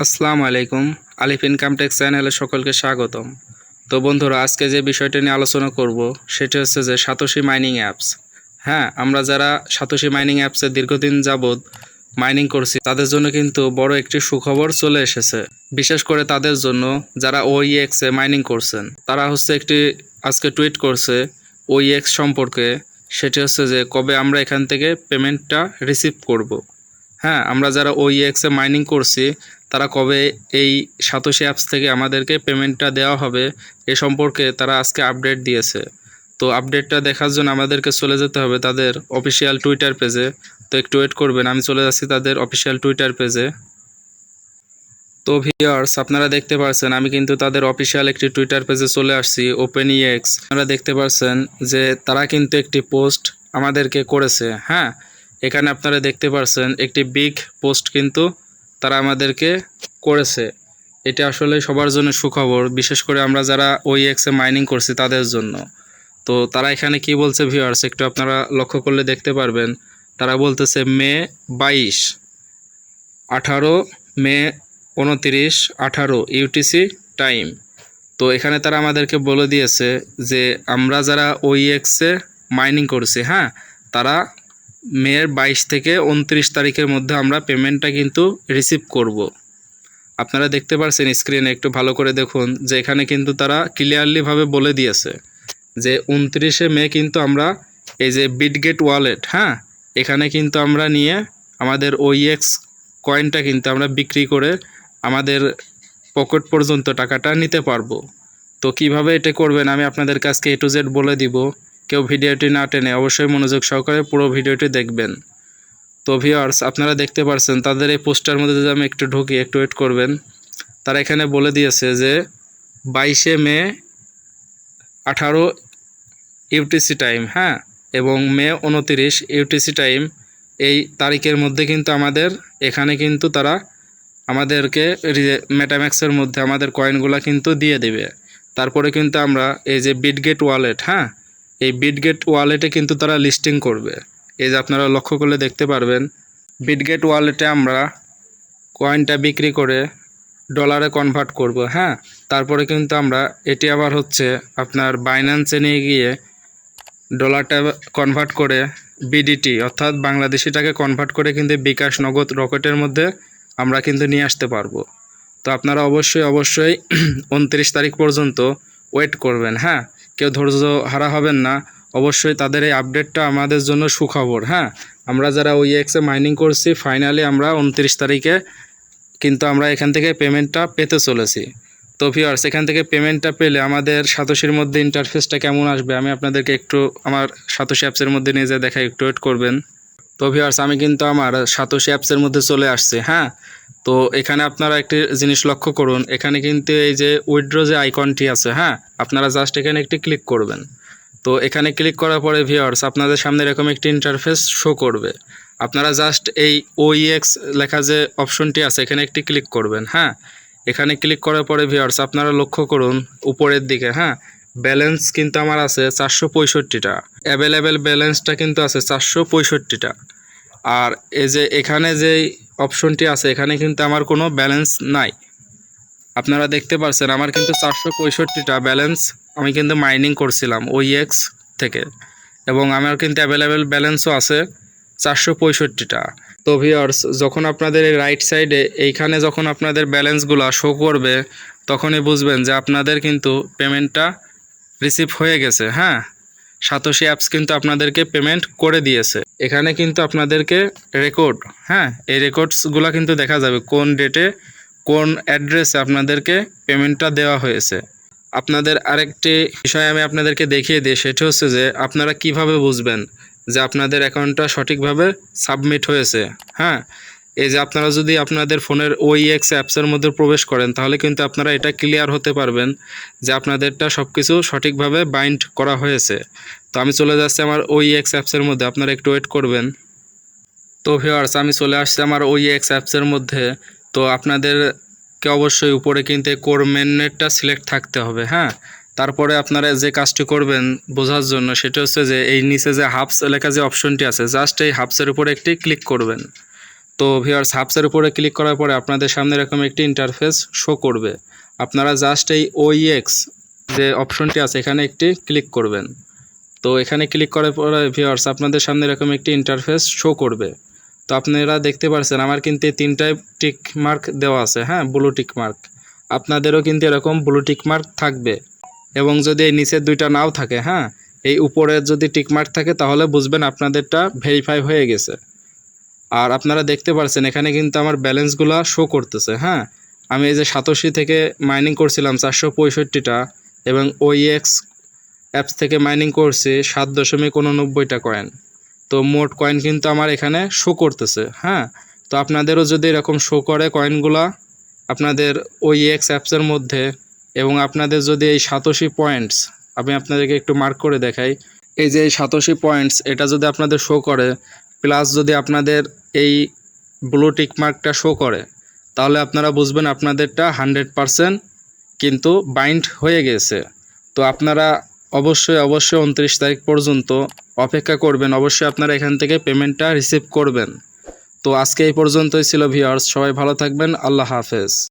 আসসালামু আলাইকুম। আলিফ income tax চ্যানেলে সকলকে স্বাগতম। তো বন্ধুরা, আজকে যে বিষয়টা নিয়ে আলোচনা করব সেটা হচ্ছে যে সাতোশি মাইনিং অ্যাপস। হ্যাঁ, আমরা যারা সাতোশি মাইনিং অ্যাপসে দীর্ঘদিন যাবৎ মাইনিং করছি তাদের জন্য কিন্তু বড় একটি সুখবর চলে এসেছে। বিশেষ করে তাদের জন্য যারা ওইএক্সে মাইনিং করছেন। তারা হচ্ছে একটি আজকে টুইট করছে ওইএক্স সম্পর্কে। সেটি হচ্ছে যে কবে আমরা এখান থেকে পেমেন্টটা রিসিভ করব। হ্যাঁ, আমরা যারা ওইএক্সে মাইনিং করছি তারা কবে এই সাতোশি অ্যাপস থেকে আমাদেরকে পেমেন্টটা দেওয়া হবে এ সম্পর্কে তারা আজকে আপডেট দিয়েছে। তো আপডেটটা দেখার জন্য আমাদেরকে চলে যেতে হবে তাদের অফিসিয়াল টুইটার পেজে। তো একটু ওয়েট করবেন, আমি চলে যাচ্ছি তাদের অফিসিয়াল টুইটার পেজে। তো ভিউয়ার্স, আপনারা দেখতে পাচ্ছেন আমি কিন্তু তাদের অফিসিয়াল একটি টুইটার পেজে চলে আসছি, ওপেনইএক্স। আপনারা দেখতে পাচ্ছেন যে তারা কিন্তু একটি পোস্ট আমাদেরকে করেছে। হ্যাঁ, এখানে আপনারা দেখতে পাচ্ছেন একটি বিগ পোস্ট কিন্তু তারা আমাদেরকে করেছে। এটা আসলে সবার জন্য সুখবর, বিশেষ করে আমরা যারা ওইএক্সে মাইনিং করছি তাদের জন্য। তো তারা এখানে কি বলছে ভিউয়ার্স, একটু আপনারা লক্ষ্য করলে দেখতে পারবেন। তারা বলতেছে মে 22, 18 মে 29, 18 ইউটিসি টাইম। তো এখানে তারা আমাদেরকে বলে দিয়েছে যে আমরা যারা ওইএক্সে মাইনিং করছি, হ্যাঁ, তারা মের 22 থেকে 29 তারিখের মধ্যে আমরা পেমেন্টটা কিন্তু রিসিভ করব। আপনারা দেখতে পাচ্ছেন স্ক্রিনে, একটু ভালো করে দেখুন যে এখানে কিন্তু তারা ক্লিয়ারলিভাবে বলে দিয়েছে যে 29শে মে কিন্তু আমরা এই যে বিটগেট ওয়ালেট, হ্যাঁ, এখানে কিন্তু আমরা নিয়ে আমাদের ওইএক্স কয়েনটা কিন্তু আমরা বিক্রি করে আমাদের পকেট পর্যন্ত টাকাটা নিতে পারবো। তো কিভাবে এটা করবেন আমি আপনাদের কাছকে A to Z বলে দিব। কেউ ভিডিওটি না টেনে অবশ্যই মনোযোগ সহকারে পুরো ভিডিওটি দেখবেন। তো ভিউয়ার্স, আপনারা দেখতে পাচ্ছেন তাদের এই পোস্টার মধ্যে যদি আমি একটু ঢুকি, একটু ওয়েট করবেন। তারা এখানে বলে দিয়েছে যে 22শে মে 18 ইউটিসি টাইম, হ্যাঁ, এবং মে 29 ইউটিসি টাইম, এই তারিখের মধ্যে কিন্তু আমাদের এখানে কিন্তু তারা আমাদেরকে মেটাম্যাক্সের মধ্যে আমাদের কয়েনগুলো কিন্তু দিয়ে দেবে। তারপরে কিন্তু আমরা এই যে বিটগেট ওয়ালেট, হ্যাঁ, এই বিটগেট ওয়ালেটে কিন্তু তারা লিস্টিং করবে। এই যে আপনারা লক্ষ্য করলে দেখতে পারবেন বিটগেট ওয়ালেটে আমরা কয়েনটা বিক্রি করে ডলারে কনভার্ট করব। হ্যাঁ, তারপরে কিন্তু আমরা এটি আবার হচ্ছে আপনার বাইন্যান্সে নিয়ে গিয়ে ডলারটা কনভার্ট করে বিডিটি অর্থাৎ বাংলাদেশি টাকা কনভার্ট করে কিন্তু বিকাশ নগদ রকেটের মধ্যে আমরা কিন্তু নিয়ে আসতে পারবো। তো আপনারা অবশ্যই 29 তারিখ পর্যন্ত ওয়েট করবেন। হ্যাঁ, কেউ ধৈর্য হারা হবেন না। অবশ্যই তাদের এই আপডেটটা আমাদের জন্য সুখবর। হ্যাঁ, আমরা যারা ওইএক্সে মাইনিং করছি ফাইনালি আমরা 29 তারিখে কিন্তু আমরা এখান থেকে পেমেন্টটা পেতে চলেছি। তো ভিউয়ার্স, এখান থেকে পেমেন্টটা পেলে আমাদের সাতোশির মধ্যে ইন্টারফেসটা কেমন আসবে আমি আপনাদেরকে একটু আমার সাতোশি অ্যাপসের মধ্যে নিয়ে যেয়ে দেখাই, একটু ওয়েট করবেন। তো ভিউয়ার্স, আমি কিন্তু আমার সাতোশি অ্যাপসের মধ্যে চলে আসছি। হ্যাঁ, তো এখানে আপনারা একটি জিনিস লক্ষ্য করুন, এখানে কিন্তু এই যে উইথড্র যে আইকনটি আছে, হ্যাঁ, আপনারা জাস্ট এখানে একটি ক্লিক করবেন। তো এখানে ক্লিক করার পরে ভিউয়ার্স আপনাদের সামনে এরকম একটি ইন্টারফেস শো করবে। আপনারা জাস্ট এই ওইএক্স লেখা যে অপশনটি আছে এখানে একটি ক্লিক করবেন। হ্যাঁ, এখানে ক্লিক করার পরে ভিউয়ার্স আপনারা লক্ষ্য করুন উপরের দিকে, হ্যাঁ, ব্যালেন্স কিন্তু আমার আছে 465টা, অ্যাভেলেবেল ব্যালেন্সটা কিন্তু আছে 465টা। আর এই যে এখানে যেই অপশনটি আছে এখানে কিন্তু আমার কোনো ব্যালেন্স নাই। আপনারা দেখতে পাচ্ছেন আমার কিন্তু 465টা ব্যালেন্স আমি কিন্তু মাইনিং করছিলাম ওইএক্স থেকে, এবং আমার কিন্তু অ্যাভেলেবেল ব্যালেন্সও আছে 465টা। তো ভিউয়ার্স, যখন আপনাদের এই রাইট সাইডে এইখানে যখন আপনাদের ব্যালেন্সগুলো শো করবে তখনই বুঝবেন যে আপনাদের কিন্তু পেমেন্টটা রিসিভ হয়ে গেছে। হ্যাঁ, সাতোশি অ্যাপস কিন্তু আপনাদেরকে পেমেন্ট করে দিয়েছে। এখানে কিন্তু আপনাদেরকে রেকর্ড, হ্যাঁ, এই রেকর্ডসগুলো কিন্তু দেখা যাবে কোন ডেটে কোন অ্যাড্রেসে আপনাদেরকে পেমেন্টটা দেওয়া হয়েছে। আপনাদের আরেকটি বিষয় আমি আপনাদেরকে দেখিয়ে দিই, সেটা হচ্ছে যে আপনারা কিভাবে বুঝবেন যে আপনাদের অ্যাকাউন্টটা সঠিকভাবে সাবমিট হয়েছে। হ্যাঁ, এই যে আপনারা যদি আপনাদের ফোনের ওইএক্স অ্যাপসের মধ্যে প্রবেশ করেন তাহলে কিন্তু আপনারা এটা ক্লিয়ার হতে পারবেন যে আপনাদেরটা সব কিছু সঠিকভাবে বাইন্ড করা হয়েছে। তো আমি চলে যাচ্ছি আমার ওইএক্স অ্যাপসের মধ্যে, আপনারা একটু ওয়েট করবেন। তো ভিউয়ার্স, আমি চলে আসছি আমার ওইএক্স অ্যাপসের মধ্যে। তো আপনাদেরকে অবশ্যই উপরে কিন্তু কোর মেননেটটা সিলেক্ট থাকতে হবে। হ্যাঁ, তারপরে আপনারা যে কাজটি করবেন বোঝার জন্য সেটা হচ্ছে যে এই নিচে যে হাবস লেখা যে অপশনটি আছে জাস্ট এই হাবসের উপরে একটি ক্লিক করবেন। তো ভিউয়ার্স হাবসের উপরে ক্লিক করার পরে আপনাদের সামনে এরকম একটি ইন্টারফেস শো করবে। আপনারা জাস্ট এই OEX যে অপশনটি আছে এখানে একটি ক্লিক করবেন। তো এখানে ক্লিক করার পরে ভিউয়ার্স আপনাদের সামনে এরকম একটি ইন্টারফেস শো করবে। তো আপনারা দেখতে পাচ্ছেন আমার কিন্তু এই তিনটায় টিক মার্ক দেওয়া আছে, হ্যাঁ, ব্লু টিক মার্ক। আপনাদেরও কিন্তু এরকম ব্লু টিক মার্ক থাকবে, এবং যদি এই নিচের দুইটা নাও থাকে, হ্যাঁ, এই উপরে যদি টিক মার্ক থাকে তাহলে বুঝবেন আপনাদেরটা ভেরিফাই হয়ে গেছে। আর আপনারা দেখতে পাচ্ছেন এখানে কিন্তু আমার ব্যালেন্সগুলো শো করতেছে, হ্যাঁ। আমি এই যে 87 থেকে মাইনিং করছিলাম 465টা, এবং OEX অ্যাপস থেকে মাইনিং করছি 7.89টা কয়েন। তো মোট কয়েন কিন্তু আমার এখানে শো করতেছে, হ্যাঁ। তো আপনাদেরও যদি এরকম শো করে কয়েনগুলা আপনাদের OEX অ্যাপসের মধ্যে, এবং আপনাদের যদি এই 87 পয়েন্টস, আমি আপনাদেরকে একটু মার্ক করে দেখাই, এই যে এই 87 পয়েন্টস এটা যদি আপনাদের শো করে, প্লাস যদি আপনাদের এই ব্লু টিক মার্কটা শো করে, তাহলে আপনারা বুঝবেন আপনাদেরটা 100% কিন্তু বাইন্ড হয়ে গেছে। তো আপনারা অবশ্যই 29 তারিখ পর্যন্ত অপেক্ষা করবেন, অবশ্যই আপনারা এখান থেকে পেমেন্টটা রিসিভ করবেন। তো আজকে এই পর্যন্তই ছিল ভিউয়ার্স, সবাই ভালো থাকবেন, আল্লাহ হাফেজ।